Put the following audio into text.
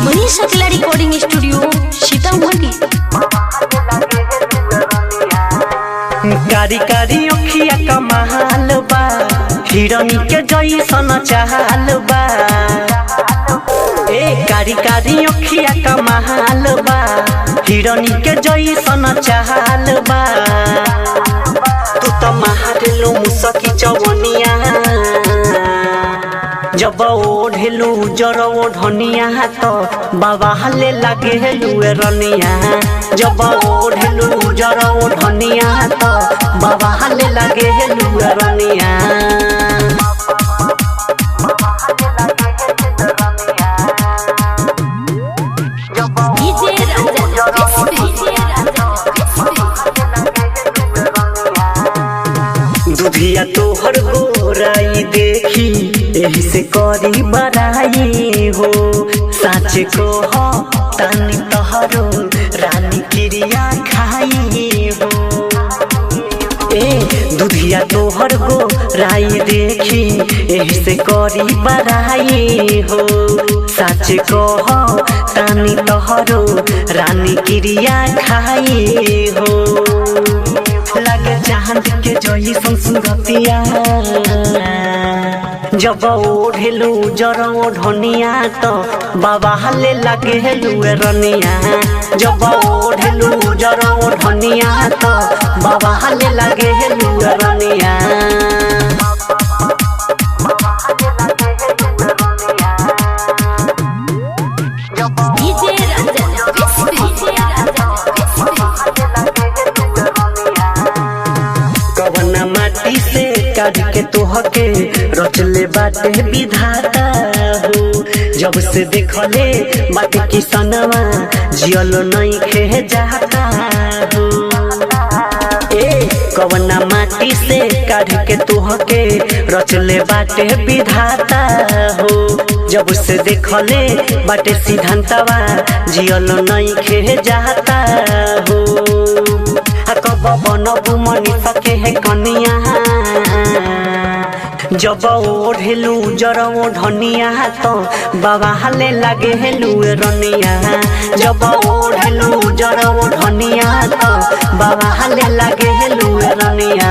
मनीष अकेला recording studio Sitamarhi. कारी कारी अखिया कमाल बा, हिरनी के जैसन चाल बा। ए कारी कारी अखिया कमाल बा, हिरनी के जैसन चाल बा। तू तो मारेलू मुसकी चवनिया, जब ओढ़ेलू जर ओढ़निया तो बाबा हले लागेलू रनिया। जब ओढ़ेलू जर ओढ़निया तो बाबा हले लागेलू रनिया। दुधिया तोहर गोराई देखी एही से करी बड़ाई हो। साच को हो तानी तोहरो रानी क्रिया खाई हो। ए दुधिया तोहर गोराई देखी एही से करी बड़ाई हो। साच को हो तानी तोहरो रानी क्रिया खाई हो। लगे चांद के जैसन सूरतिया, जब ओढ़ेलू जर ओढ़निया तो बाबा हले लागेलू रनिया। जब ओढ़ेलू जर ओढ़निया तो बाबा हले लागेलू रनिया। कवना माटी से काट के तोहके रचले बाटे विधाता हो। जब से देखले बाटे किसनवा जियल नहीं खे जाता हो। ए कवना माटी से काट के तोहके रचले बाटे विधाता हो। जब से देखले बाटे सिद्धांतवा जियल नहीं खे जाता हो। कब बनबू मनीष के है कनिया, जब ओढ़ेलू जर ओढ़निया तो बाबा हले लागेलू रनिया। जब ओढ़ेलू जर ओढ़निया तो बाबा हले लागेलू रनिया।